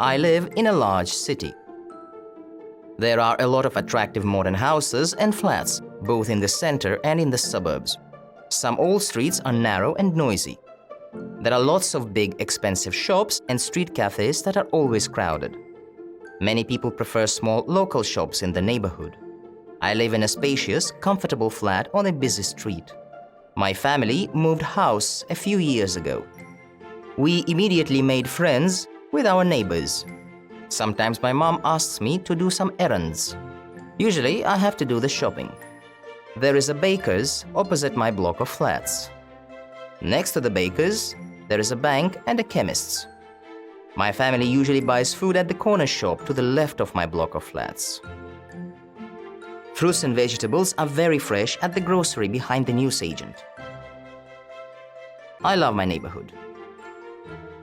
I live in a large city. There are a lot of attractive modern houses and flats, both in the center and in the suburbs. Some old streets are narrow and noisy. There are lots of big, expensive shops and street cafes that are always crowded. Many people prefer small local shops in the neighborhood. I live in a spacious, comfortable flat on a busy street. My family moved house a few years ago. We immediately made friends with our neighbors. Sometimes my mom asks me to do some errands. Usually I have to do the shopping. There is a baker's opposite my block of flats. Next to the baker's, there is a bank and a chemist's. My family usually buys food at the corner shop to the left of my block of flats. Fruits and vegetables are very fresh at the grocery behind the newsagent. I love my neighborhood.